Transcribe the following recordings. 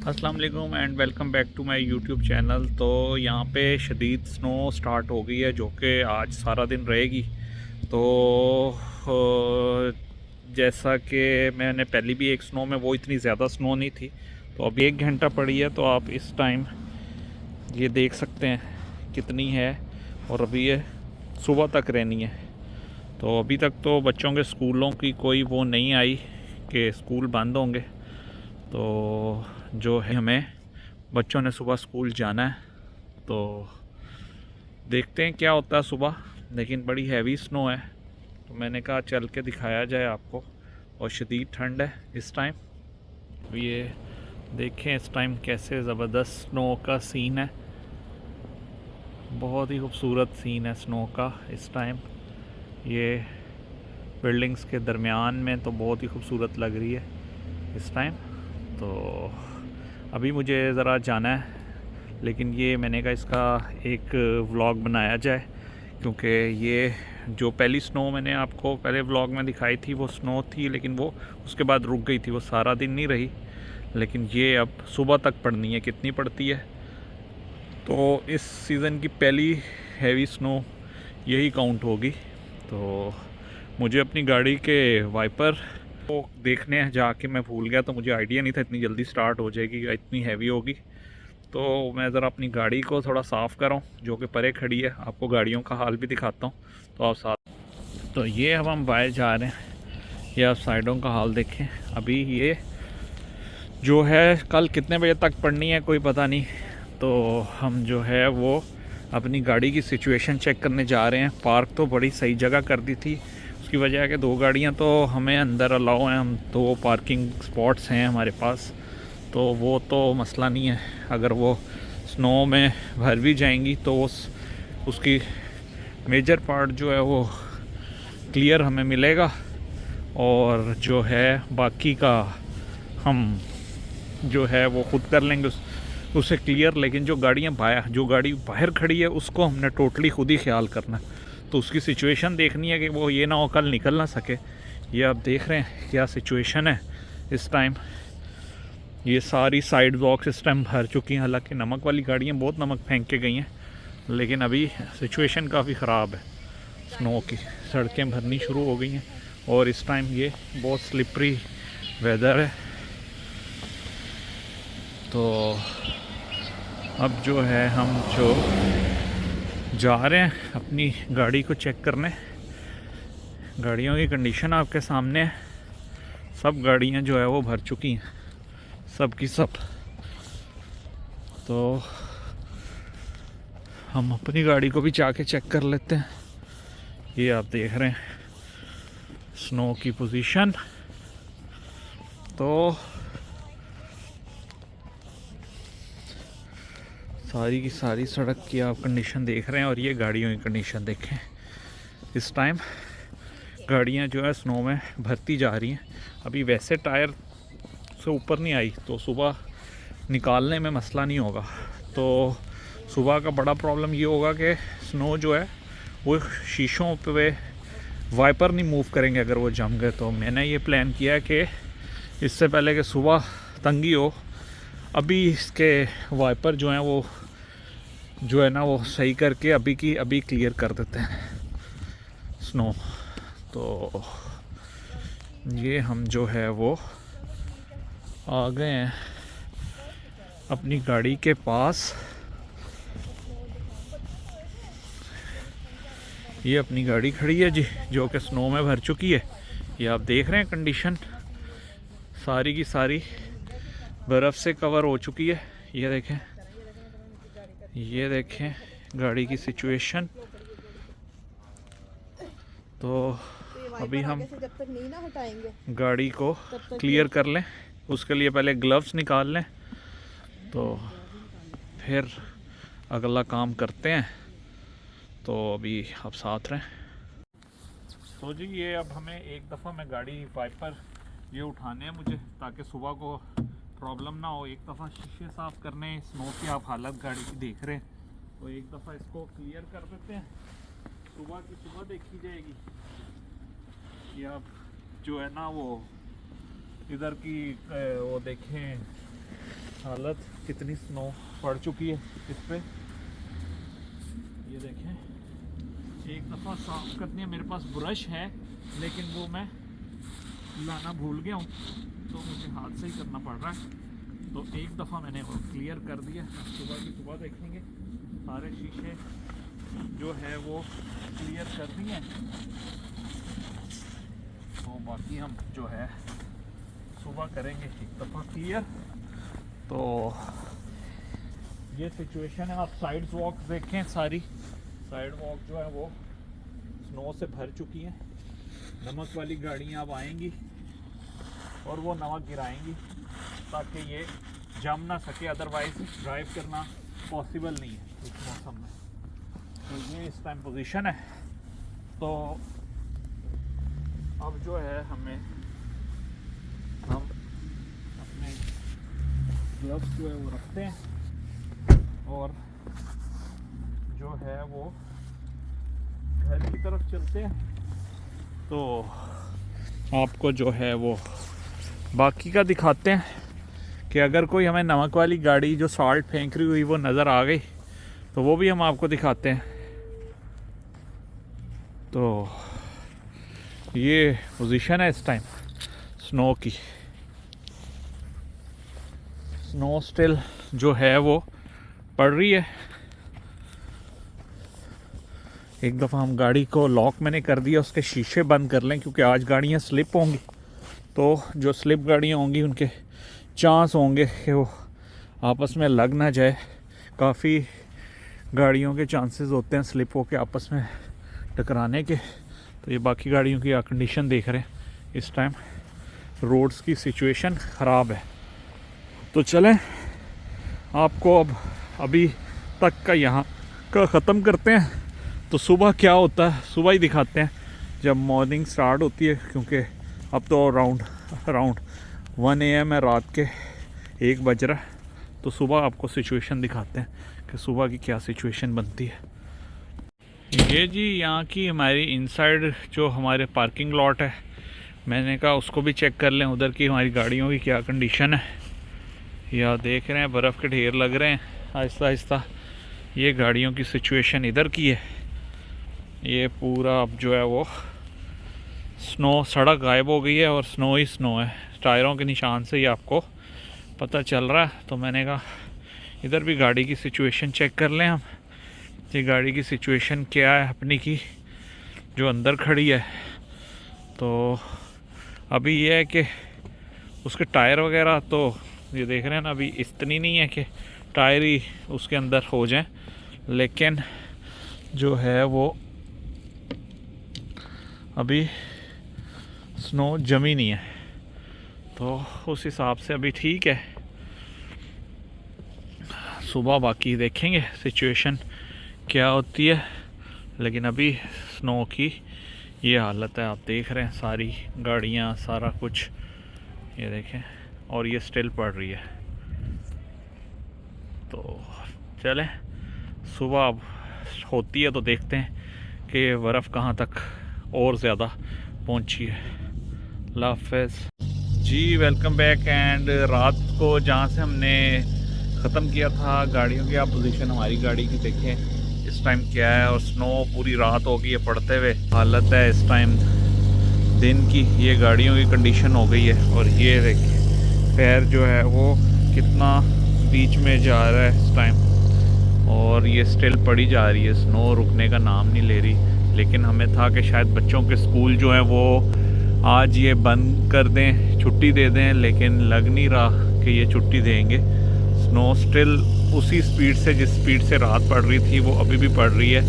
अस्सलाम वालेकुम and welcome back to my YouTube channel. तो यहाँ पे शदीद स्नो स्टार्ट हो गई है जो कि आज सारा दिन रहेगी। तो जैसा कि मैंने पहले भी एक स्नो में वो इतनी ज़्यादा स्नो नहीं थी, तो अभी 1 घंटा पड़ी है। तो आप इस टाइम ये देख सकते हैं कितनी है, और अभी ये सुबह तक रहनी है। तो अभी तक तो बच्चों के स्कूलों की कोई वो नहीं आई कि स्कूल बंद होंगे। तो जो है हमें बच्चों ने सुबह स्कूल जाना है, तो देखते हैं क्या होता है सुबह। लेकिन बड़ी हैवी स्नो है, तो मैंने कहा चल के दिखाया जाए आपको। और शदीद ठंड है इस टाइम। ये देखें इस टाइम कैसे ज़बरदस्त स्नो का सीन है। बहुत ही खूबसूरत सीन है स्नो का इस टाइम। ये बिल्डिंग्स के दरमियान में तो बहुत ही खूबसूरत लग रही है इस टाइम। तो अभी मुझे ज़रा जाना है, लेकिन ये मैंने कहा इसका एक व्लॉग बनाया जाए, क्योंकि ये जो पहली स्नो मैंने आपको पहले व्लॉग में दिखाई थी वो स्नो थी, लेकिन वो उसके बाद रुक गई थी, वो सारा दिन नहीं रही। लेकिन ये अब सुबह तक पड़नी है। कितनी पड़ती है, तो इस सीज़न की पहली हैवी स्नो यही काउंट होगी। तो मुझे अपनी गाड़ी के वाइपर को देखने जाके मैं भूल गया, तो मुझे आइडिया नहीं था इतनी जल्दी स्टार्ट हो जाएगी या इतनी हैवी होगी। तो मैं ज़रा अपनी गाड़ी को थोड़ा साफ़ कर रहा हूँ जो कि परे खड़ी है। आपको गाड़ियों का हाल भी दिखाता हूँ, तो आप साथ। तो ये अब हम बाहर जा रहे हैं, ये आप साइडों का हाल देखें। अभी ये जो है कल कितने बजे तक पड़नी है कोई पता नहीं। तो हम जो है वो अपनी गाड़ी की सिचुएशन चेक करने जा रहे हैं। पार्क तो बड़ी सही जगह कर दी थी, उसकी वजह है कि 2 गाड़ियाँ तो हमें अंदर अलाउ हैं। हम 2 पार्किंग स्पॉट्स हैं हमारे पास, तो वो तो मसला नहीं है। अगर वो स्नो में भर भी जाएंगी तो उसकी मेजर पार्ट जो है वो क्लियर हमें मिलेगा, और जो है बाकी का हम जो है वो खुद कर लेंगे उसे क्लियर। लेकिन जो गाड़ी बाहर खड़ी है उसको हमने टोटली खुद ही ख्याल करना है। तो उसकी सिचुएशन देखनी है कि वो ये ना हो कल निकल ना सके। ये आप देख रहे हैं क्या सिचुएशन है इस टाइम। ये सारी साइड ब्लॉक्स इस टाइम भर चुकी हैं। हालांकि नमक वाली गाड़ियाँ बहुत नमक फेंक के गई हैं, लेकिन अभी सिचुएशन काफ़ी ख़राब है। स्नो की सड़कें भरनी शुरू हो गई हैं, और इस टाइम ये बहुत स्लिपरी वेदर है। तो अब जो है हम जो जा रहे हैं अपनी गाड़ी को चेक करने। गाड़ियों की कंडीशन आपके सामने है। सब गाड़ियां जो है वो भर चुकी हैं, सब की सब। तो हम अपनी गाड़ी को भी जाके चेक कर लेते हैं। ये आप देख रहे हैं स्नो की पोजीशन। तो सारी की सारी सड़क की आप कंडीशन देख रहे हैं, और ये गाड़ियों की कंडीशन देखें। इस टाइम गाड़ियां जो है स्नो में भरती जा रही हैं। अभी वैसे टायर से ऊपर नहीं आई, तो सुबह निकालने में मसला नहीं होगा। तो सुबह का बड़ा प्रॉब्लम ये होगा कि स्नो जो है वो शीशों पे वाइपर नहीं मूव करेंगे अगर वो जम गए। तो मैंने ये प्लान किया है कि इससे पहले कि सुबह तंगी हो, अभी इसके वाइपर जो हैं वो जो है ना वो सही करके अभी की अभी क्लियर कर देते हैं स्नो। तो ये हम जो है वो आ गए हैं अपनी गाड़ी के पास। ये अपनी गाड़ी खड़ी है जी, जो कि स्नो में भर चुकी है। ये आप देख रहे हैं कंडीशन सारी की सारी बर्फ़ से कवर हो चुकी है। ये देखें गाड़ी की सिचुएशन। तो अभी हम गाड़ी को क्लियर कर लें, उसके लिए पहले ग्लव्स निकाल लें, तो फिर अगला काम करते हैं। तो अभी आप साथ रहें। तो जी ये अब हमें एक दफ़ा मैं गाड़ी वाइपर ये उठाने हैं मुझे, ताकि सुबह को प्रॉब्लम ना हो। एक दफ़ा शीशे साफ़ करने, स्नो की आप हालत गाड़ी की देख रहे हैं, तो एक दफ़ा इसको क्लियर कर देते हैं। सुबह की सुबह देखी जाएगी। ये आप जो है ना वो इधर की वो देखें हालत कितनी स्नो पड़ चुकी है इस पे, ये देखें। एक दफ़ा साफ करनी है, मेरे पास ब्रश है लेकिन वो मैं लाना भूल गया हूँ तो मुझे हाथ से ही करना पड़ रहा है। तो एक दफ़ा मैंने वो क्लियर कर दिया। सुबह की सुबह देखेंगे सारे शीशे जो है वो क्लियर कर दिए, तो बाकी हम जो है सुबह करेंगे एक दफ़ा क्लियर। तो ये सिचुएशन है। आप साइड वॉक देखें, सारी साइड वॉक जो है वो स्नो से भर चुकी हैं। नमक वाली गाड़ियाँ अब आएंगी और वो नमक गिराएंगी ताकि ये जम ना सके, अदरवाइज ड्राइव करना पॉसिबल नहीं है इस मौसम में। तो ये इस टाइम पोजीशन है। तो अब जो है हम अपने ग्लव्स जो है वो रखते हैं और जो है वो घर की तरफ चलते हैं। तो आपको जो है वो बाकी का दिखाते हैं कि अगर कोई हमें नमक वाली गाड़ी जो सॉल्ट फेंक रही हुई वो नज़र आ गई तो वो भी हम आपको दिखाते हैं। तो ये पोजीशन है इस टाइम स्नो की। स्नो स्टिल जो है वो पड़ रही है। एक दफ़ा हम गाड़ी को लॉक मैंने कर दिया, उसके शीशे बंद कर लें क्योंकि आज गाड़ियाँ स्लिप होंगी। तो जो स्लिप गाड़ियाँ होंगी उनके चांस होंगे कि वो आपस में लग ना जाए। काफ़ी गाड़ियों के चांसेस होते हैं स्लिप होके आपस में टकराने के। तो ये बाकी गाड़ियों की कंडीशन देख रहे हैं इस टाइम, रोड्स की सिचुएशन ख़राब है। तो चलें आपको अब अभी तक का यहाँ का ख़त्म करते हैं। तो सुबह क्या होता है सुबह ही दिखाते हैं जब मॉर्निंग स्टार्ट होती है, क्योंकि अब तो अराउंड 1 AM है, रात के 1 बज रहा है। तो सुबह आपको सिचुएशन दिखाते हैं कि सुबह की क्या सिचुएशन बनती है। ये जी यहाँ की हमारी इनसाइड जो हमारे पार्किंग लॉट है, मैंने कहा उसको भी चेक कर लें उधर की हमारी गाड़ियों की क्या कंडीशन है। या देख रहे हैं बर्फ़ के ढेर लग रहे हैं आहिस्ता आहिस्ता। ये गाड़ियों की सिचुएशन इधर की है। ये पूरा अब जो है वो स्नो, सड़क गायब हो गई है और स्नो ही स्नो है। टायरों के निशान से ही आपको पता चल रहा है। तो मैंने कहा इधर भी गाड़ी की सिचुएशन चेक कर लें हम, ये गाड़ी की सिचुएशन क्या है अपनी की जो अंदर खड़ी है। तो अभी ये है कि उसके टायर वगैरह तो ये देख रहे हैं ना, अभी इतनी नहीं है कि टायर ही उसके अंदर हो जाएं, लेकिन जो है वो अभी स्नो जमी नहीं है। तो उस हिसाब से अभी ठीक है। सुबह बाकी देखेंगे सिचुएशन क्या होती है, लेकिन अभी स्नो की ये हालत है। आप देख रहे हैं सारी गाड़ियाँ सारा कुछ, ये देखें, और ये स्टिल पड़ रही है। तो चलें सुबह अब होती है तो देखते हैं कि बर्फ़ कहाँ तक और ज़्यादा पहुँची है। अल्लाह हाफ़िज़ जी, वेलकम बैक। एंड रात को जहाँ से हमने ख़त्म किया था गाड़ियों की, आप पोजीशन हमारी गाड़ी की देखें इस टाइम क्या है। और स्नो पूरी रात हो गई है पड़ते हुए, हालत है इस टाइम दिन की। ये गाड़ियों की कंडीशन हो गई है। और ये देखिए पैर जो है वो कितना बीच में जा रहा है इस टाइम, और ये स्टिल पड़ी जा रही है, स्नो रुकने का नाम नहीं ले रही। लेकिन हमें था कि शायद बच्चों के स्कूल जो हैं वो आज ये बंद कर दें, छुट्टी दे दें, लेकिन लग नहीं रहा कि ये छुट्टी देंगे। स्नो स्टिल उसी स्पीड से जिस स्पीड से रात पड़ रही थी वो अभी भी पड़ रही है।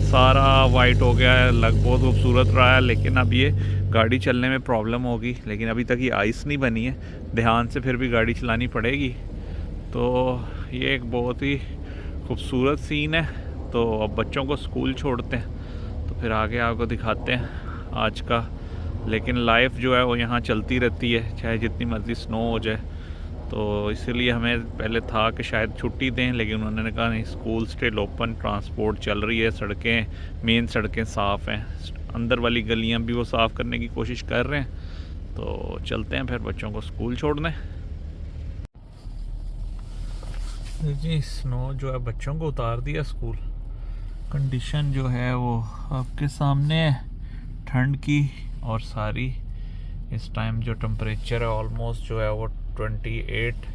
सारा वाइट हो गया है, लग बहुत खूबसूरत रहा है, लेकिन अब ये गाड़ी चलने में प्रॉब्लम होगी। लेकिन अभी तक ये आइस नहीं बनी है, ध्यान से फिर भी गाड़ी चलानी पड़ेगी। तो ये एक बहुत ही खूबसूरत सीन है। तो अब बच्चों को स्कूल छोड़ते हैं तो फिर आगे आपको दिखाते हैं आज का। लेकिन लाइफ जो है वो यहाँ चलती रहती है चाहे जितनी मर्ज़ी स्नो हो जाए। तो इसीलिए हमें पहले था कि शायद छुट्टी दें, लेकिन उन्होंने कहा नहीं, स्कूल स्टिल ओपन, ट्रांसपोर्ट चल रही है, सड़कें, मेन सड़कें साफ़ हैं, अंदर वाली गलियाँ भी वो साफ़ करने की कोशिश कर रहे हैं। तो चलते हैं फिर बच्चों को स्कूल छोड़ने। जी स्नो जो है बच्चों को उतार दिया स्कूल। कंडीशन जो है वो आपके सामने है ठंड की, और सारी इस टाइम जो टेम्परेचर है ऑलमोस्ट जो है वो 28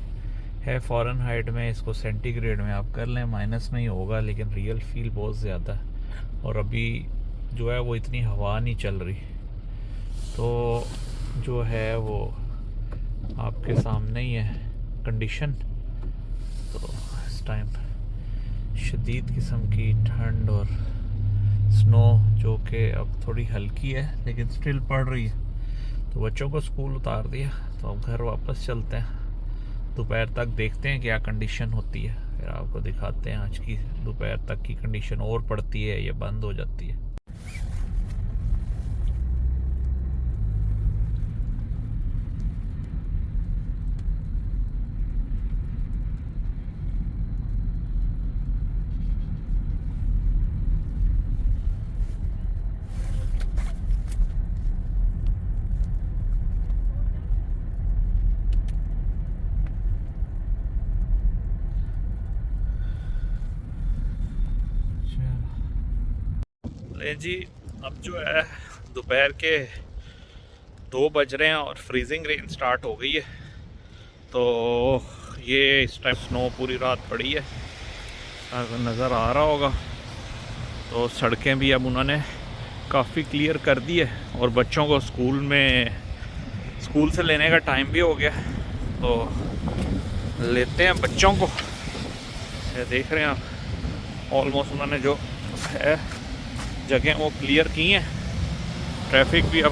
है फ़ारेनहाइट में। इसको सेंटीग्रेड में आप कर लें, माइनस में ही होगा, लेकिन रियल फील बहुत ज़्यादा है। और अभी जो है वो इतनी हवा नहीं चल रही, तो जो है वो आपके सामने ही है कंडीशन। तो इस टाइम शदीद किस्म की ठंड और स्नो जो कि अब थोड़ी हल्की है लेकिन स्टिल पड़ रही है। तो बच्चों को स्कूल उतार दिया, तो अब घर वापस चलते हैं। दोपहर तक देखते हैं क्या कंडीशन होती है, फिर आपको दिखाते हैं आज की दोपहर तक की कंडीशन और पड़ती है या बंद हो जाती है। ले जी, अब जो है दोपहर के 2 बज रहे हैं और फ्रीजिंग रेन स्टार्ट हो गई है। तो ये इस टाइम स्नो पूरी रात पड़ी है, नज़र आ रहा होगा। तो सड़कें भी अब उन्होंने काफ़ी क्लियर कर दी है, और बच्चों को स्कूल से लेने का टाइम भी हो गया। तो लेते हैं बच्चों को। ये देख रहे हैं आप, ऑलमोस्ट उन्होंने जो है जगह वो क्लियर की हैं। ट्रैफिक भी अब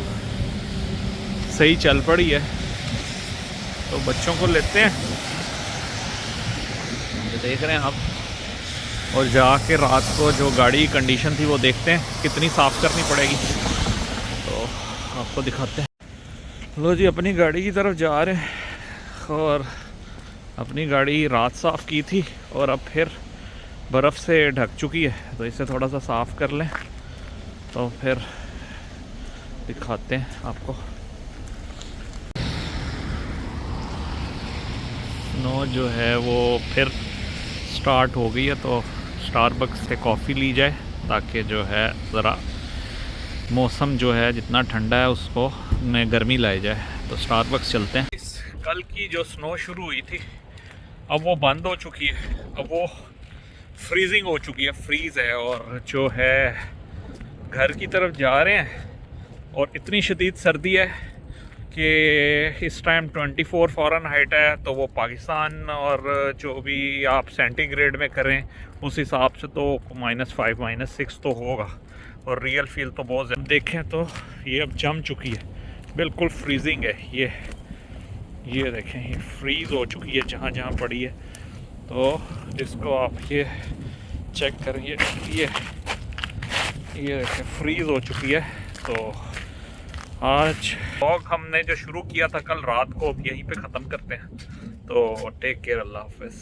सही चल पड़ी है, तो बच्चों को लेते हैं। ये देख रहे हैं आप, और जाके रात को जो गाड़ी की कंडीशन थी वो देखते हैं कितनी साफ़ करनी पड़ेगी, तो आपको दिखाते हैं। लो जी, अपनी गाड़ी की तरफ जा रहे हैं, और अपनी गाड़ी रात साफ़ की थी और अब फिर बर्फ़ से ढक चुकी है, तो इसे थोड़ा सा साफ़ कर लें, तो फिर दिखाते हैं आपको। स्नो जो है वो फिर स्टार्ट हो गई है, तो स्टारबक्स से कॉफ़ी ली जाए ताकि जो है ज़रा मौसम जो है जितना ठंडा है उसको में गर्मी लाई जाए। तो स्टारबक्स चलते हैं। कल की जो स्नो शुरू हुई थी अब वो बंद हो चुकी है, अब वो फ्रीजिंग हो चुकी है, फ्रीज़ है। और जो है घर की तरफ जा रहे हैं, और इतनी शदीद सर्दी है कि इस टाइम 24 फ़ारेनहाइट है, तो वो पाकिस्तान और जो भी आप सेंटीग्रेड में करें उस हिसाब से तो -5 -6 तो होगा, और रियल फील तो बहुत ज़्यादा। देखें तो ये अब जम चुकी है, बिल्कुल फ्रीजिंग है। ये देखें, ये फ्रीज़ हो चुकी है जहाँ जहाँ पड़ी है। तो इसको आप ये चेक करें, ये देखें फ्रीज़ हो चुकी है। तो आज व्लॉग हमने जो शुरू किया था कल रात को, अब यहीं पे ख़त्म करते हैं। तो टेक केयर, अल्लाह हाफ़िज़।